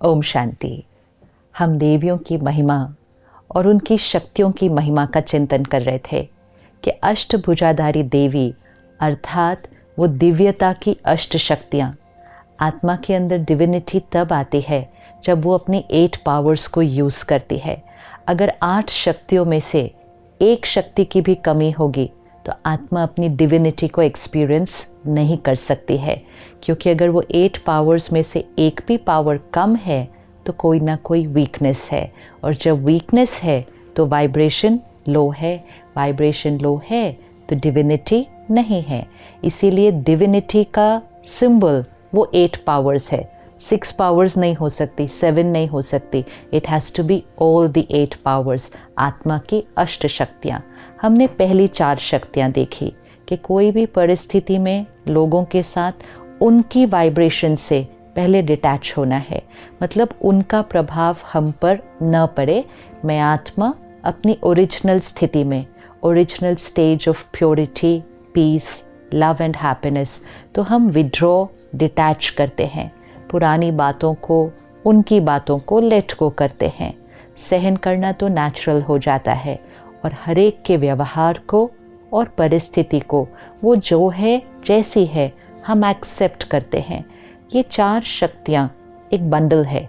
ओम शांति। हम देवियों की महिमा और उनकी शक्तियों की महिमा का चिंतन कर रहे थे कि अष्टभुजाधारी देवी अर्थात वो दिव्यता की अष्ट शक्तियाँ, आत्मा के अंदर डिविनिटी तब आती है जब वो अपनी 8 पावर्स को यूज़ करती है। अगर 8 शक्तियों में से एक शक्ति की भी कमी होगी तो आत्मा अपनी डिविनिटी को एक्सपीरियंस नहीं कर सकती है, क्योंकि अगर वो 8 पावर्स में से एक भी पावर कम है तो कोई ना कोई वीकनेस है, और जब वीकनेस है तो वाइब्रेशन लो है, वाइब्रेशन लो है तो डिविनिटी नहीं है। इसीलिए डिविनिटी का सिंबल वो 8 पावर्स है। 6 पावर्स नहीं हो सकती, 7 नहीं हो सकती, it has to be all the 8 powers, आत्मा की अष्ट शक्तियाँ। हमने पहली 4 शक्तियाँ देखी कि कोई भी परिस्थिति में लोगों के साथ उनकी वाइब्रेशन से पहले डिटैच होना है, मतलब उनका प्रभाव हम पर न पड़े। मैं आत्मा अपनी ओरिजिनल स्थिति में, original stage of purity, peace, love and happiness, तो हम विड्रॉ, डिटैच करते हैं, पुरानी बातों को, उनकी बातों को लेट गो करते हैं। सहन करना तो नेचुरल हो जाता है और हर एक के व्यवहार को और परिस्थिति को वो जो है जैसी है हम एक्सेप्ट करते हैं। ये 4 शक्तियाँ एक बंडल है।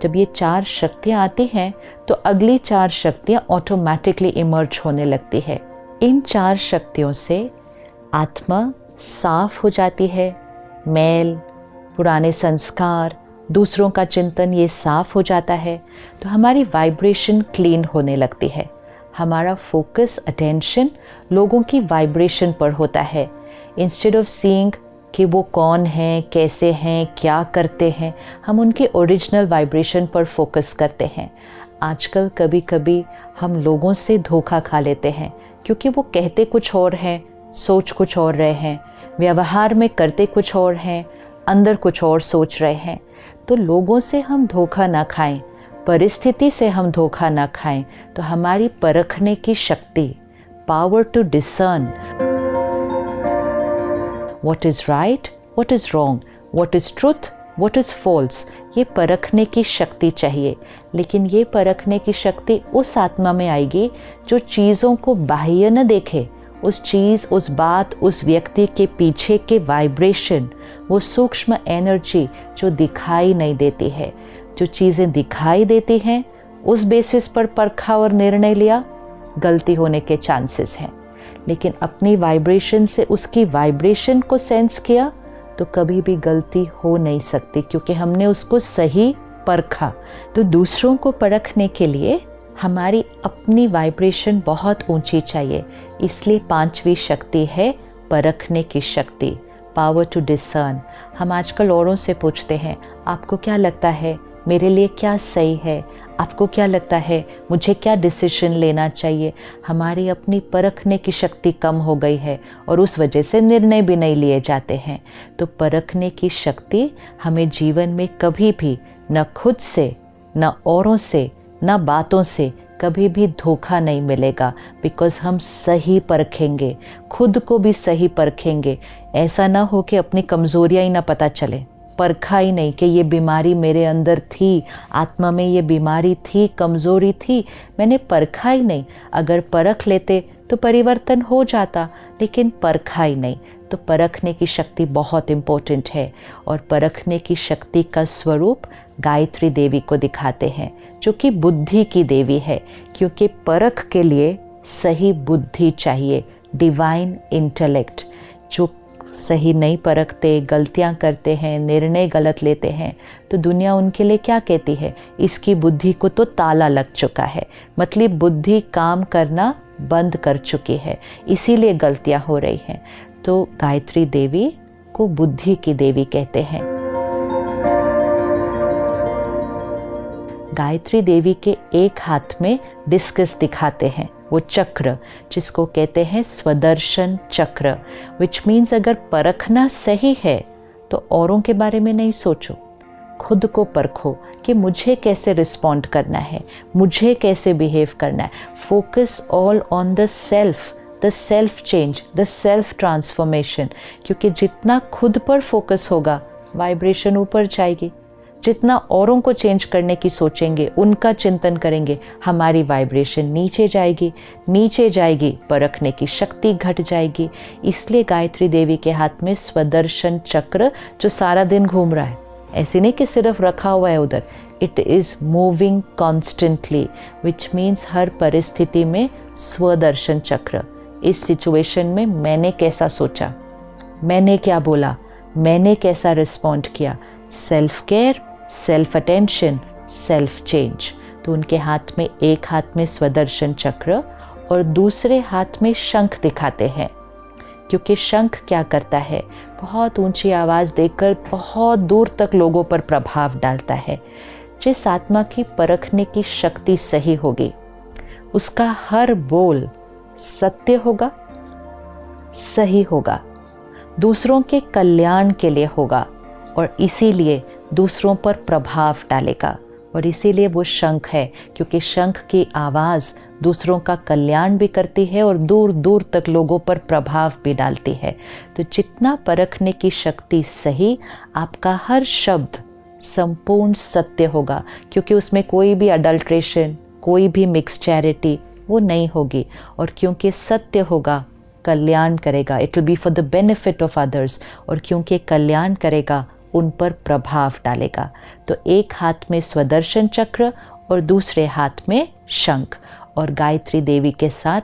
जब ये 4 शक्तियाँ आती हैं तो अगली 4 शक्तियाँ ऑटोमेटिकली इमर्ज होने लगती है। इन 4 शक्तियों से आत्मा साफ हो जाती है, मैल, पुराने संस्कार, दूसरों का चिंतन ये साफ हो जाता है, तो हमारी वाइब्रेशन क्लीन होने लगती है। हमारा फोकस, अटेंशन लोगों की वाइब्रेशन पर होता है। इंस्टेड ऑफ सीइंग कि वो कौन हैं, कैसे हैं, क्या करते हैं, हम उनके ओरिजिनल वाइब्रेशन पर फोकस करते हैं। आजकल कभी कभी हम लोगों से धोखा खा लेते हैं, क्योंकि वो कहते कुछ और हैं, सोच कुछ और रहे हैं, व्यवहार में करते कुछ और हैं, अंदर कुछ और सोच रहे हैं। तो लोगों से हम धोखा ना खाएं, परिस्थिति से हम धोखा ना खाएं, तो हमारी परखने की शक्ति, power to discern what is right, what is wrong, what is truth, what is false, ये परखने की शक्ति चाहिए। लेकिन ये परखने की शक्ति उस आत्मा में आएगी जो चीज़ों को बाह्य न देखे, उस चीज़, उस बात, उस व्यक्ति के पीछे के वाइब्रेशन, वो सूक्ष्म एनर्जी जो दिखाई नहीं देती है। जो चीज़ें दिखाई देती हैं उस बेसिस पर परखा और निर्णय लिया, गलती होने के चांसेस हैं। लेकिन अपनी वाइब्रेशन से उसकी वाइब्रेशन को सेंस किया तो कभी भी गलती हो नहीं सकती, क्योंकि हमने उसको सही परखा। तो दूसरों को परखने के लिए हमारी अपनी वाइब्रेशन बहुत ऊंची चाहिए। इसलिए 5वीं शक्ति है परखने की शक्ति, पावर टू डिसर्न। हम आजकल औरों से पूछते हैं, आपको क्या लगता है मेरे लिए क्या सही है, आपको क्या लगता है मुझे क्या डिसीजन लेना चाहिए। हमारी अपनी परखने की शक्ति कम हो गई है और उस वजह से निर्णय भी नहीं लिए जाते हैं। तो परखने की शक्ति हमें जीवन में कभी भी न खुद से, न औरों से, न बातों से कभी भी धोखा नहीं मिलेगा, बिकॉज़ हम सही परखेंगे, खुद को भी सही परखेंगे। ऐसा ना हो कि अपनी कमज़ोरियाँ ही ना पता चले, परखा ही नहीं कि ये बीमारी मेरे अंदर थी, आत्मा में ये बीमारी थी, कमज़ोरी थी, मैंने परखा ही नहीं। अगर परख लेते तो परिवर्तन हो जाता, लेकिन परखा ही नहीं। तो परखने की शक्ति बहुत इम्पोर्टेंट है, और परखने की शक्ति का स्वरूप गायत्री देवी को दिखाते हैं, जो कि बुद्धि की देवी है, क्योंकि परख के लिए सही बुद्धि चाहिए, डिवाइन इंटेलेक्ट। जो सही नहीं परखते, गलतियां करते हैं, निर्णय गलत लेते हैं, तो दुनिया उनके लिए क्या कहती है, इसकी बुद्धि को तो ताला लग चुका है, मतलब बुद्धि काम करना बंद कर चुकी है, इसीलिए गलतियां हो रही हैं। तो गायत्री देवी को बुद्धि की देवी कहते हैं। गायत्री देवी के एक हाथ में डिस्कस दिखाते हैं, वो चक्र जिसको कहते हैं स्वदर्शन चक्र, विच मीन्स अगर परखना सही है तो औरों के बारे में नहीं सोचो, खुद को परखो कि मुझे कैसे रिस्पॉन्ड करना है, मुझे कैसे बिहेव करना है। Focus all on the self, the self change, the self transformation, क्योंकि जितना खुद पर फोकस होगा वाइब्रेशन ऊपर जाएगी। जितना औरों को चेंज करने की सोचेंगे, उनका चिंतन करेंगे, हमारी वाइब्रेशन नीचे जाएगी, परखने की शक्ति घट जाएगी। इसलिए गायत्री देवी के हाथ में स्वदर्शन चक्र जो सारा दिन घूम रहा है, ऐसे नहीं कि सिर्फ रखा हुआ है उधर, it is moving constantly, which means हर परिस्थिति में स्वदर्शन चक्र। इस सिचुएशन में मैंने कैसा सोचा, मैंने क्या बोला, मैंने कैसा रिस्पॉन्ड किया, self care, self attention, self change. तो उनके हाथ में, एक हाथ में स्वदर्शन चक्र और दूसरे हाथ में शंख दिखाते हैं, क्योंकि शंख क्या करता है, बहुत ऊंची आवाज़ देकर बहुत दूर तक लोगों पर प्रभाव डालता है। जिस आत्मा की परखने की शक्ति सही होगी, उसका हर बोल सत्य होगा, सही होगा, दूसरों के कल्याण के लिए होगा और इसीलिए दूसरों पर प्रभाव डालेगा। और इसीलिए वो शंख है, क्योंकि शंख की आवाज़ दूसरों का कल्याण भी करती है और दूर दूर तक लोगों पर प्रभाव भी डालती है। तो जितना परखने की शक्ति सही, आपका हर शब्द संपूर्ण सत्य होगा, क्योंकि उसमें कोई भी अडल्ट्रेशन, कोई भी मिक्सचैरिटी वो नहीं होगी। और क्योंकि सत्य होगा, कल्याण करेगा, it will be for the benefit of others. और क्योंकि कल्याण करेगा, उन पर प्रभाव डालेगा। तो एक हाथ में स्वदर्शन चक्र और दूसरे हाथ में शंख। और गायत्री देवी के साथ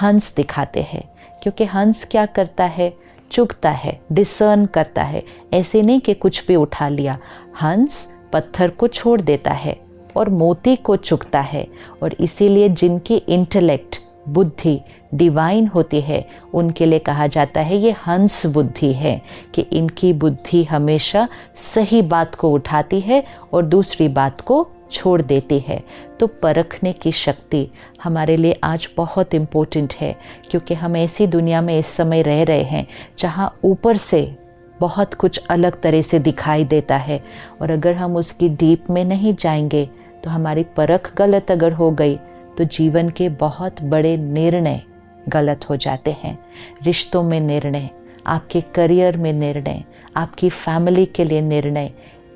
हंस दिखाते हैं, क्योंकि हंस क्या करता है, चुगता है, डिसर्न करता है। ऐसे नहीं कि कुछ भी उठा लिया, हंस पत्थर को छोड़ देता है और मोती को चुगता है। और इसीलिए जिनकी इंटेलेक्ट, बुद्धि डिवाइन होती है, उनके लिए कहा जाता है ये हंस बुद्धि है, कि इनकी बुद्धि हमेशा सही बात को उठाती है और दूसरी बात को छोड़ देती है। तो परखने की शक्ति हमारे लिए आज बहुत इम्पोर्टेंट है, क्योंकि हम ऐसी दुनिया में इस समय रह रहे हैं जहाँ ऊपर से बहुत कुछ अलग तरह से दिखाई देता है, और अगर हम उसकी डीप में नहीं जाएंगे तो हमारी परख गलत अगर हो गई तो जीवन के बहुत बड़े निर्णय गलत हो जाते हैं। रिश्तों में निर्णय, आपके करियर में निर्णय, आपकी फैमिली के लिए निर्णय,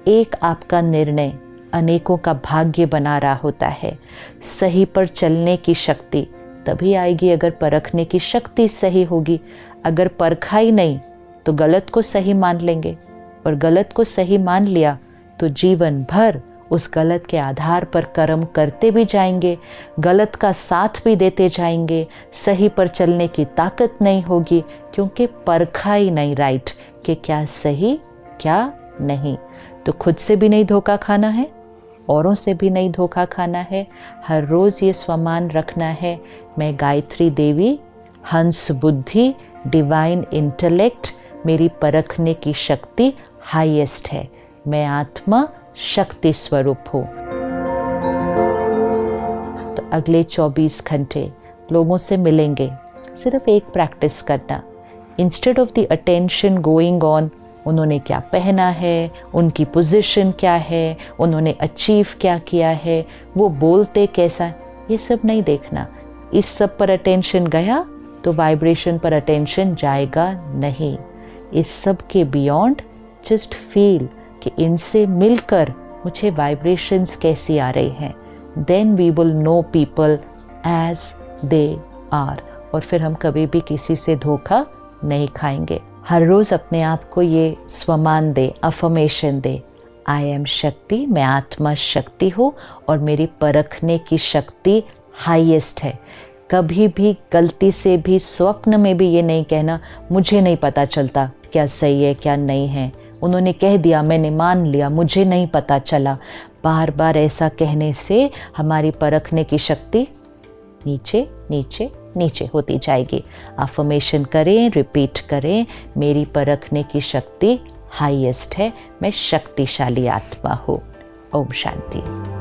एक आपका निर्णय अनेकों का भाग्य बना रहा होता है। सही पर चलने की शक्ति तभी आएगी अगर परखने की शक्ति सही होगी। अगर परखा ही नहीं तो गलत को सही मान लेंगे, और गलत को सही मान लिया तो जीवन भर उस गलत के आधार पर कर्म करते भी जाएंगे, गलत का साथ भी देते जाएंगे, सही पर चलने की ताकत नहीं होगी, क्योंकि परखा ही नहीं राइट कि क्या सही क्या नहीं। तो खुद से भी नहीं धोखा खाना है, औरों से भी नहीं धोखा खाना है। हर रोज़ ये स्वमान रखना है, मैं गायत्री देवी, हंस बुद्धि, डिवाइन इंटेलेक्ट, मेरी परखने की शक्ति हाईएस्ट है, मैं आत्मा शक्ति स्वरूप हो। तो अगले 24 घंटे लोगों से मिलेंगे, सिर्फ एक प्रैक्टिस करना, instead of the attention going on उन्होंने क्या पहना है, उनकी पोजीशन क्या है, उन्होंने अचीव क्या किया है, वो बोलते कैसा, ये सब नहीं देखना। इस सब पर अटेंशन गया तो वाइब्रेशन पर अटेंशन जाएगा नहीं। इस सब के बियॉन्ड जस्ट फील कि इनसे मिलकर मुझे वाइब्रेशंस कैसी आ रही हैं, then we will know people as they are, और फिर हम कभी भी किसी से धोखा नहीं खाएंगे। हर रोज़ अपने आप को ये स्वमान दे, अफर्मेशन दे, आई एम शक्ति, मैं आत्मा शक्ति हूँ और मेरी परखने की शक्ति हाईएस्ट है। कभी भी गलती से भी स्वप्न में भी ये नहीं कहना मुझे नहीं पता चलता क्या सही है क्या नहीं है, उन्होंने कह दिया मैंने मान लिया, मुझे नहीं पता चला। बार बार ऐसा कहने से हमारी परखने की शक्ति नीचे नीचे नीचे होती जाएगी। अफर्मेशन करें, रिपीट करें, मेरी परखने की शक्ति हाईएस्ट है, मैं शक्तिशाली आत्मा हूँ। ओम शांति।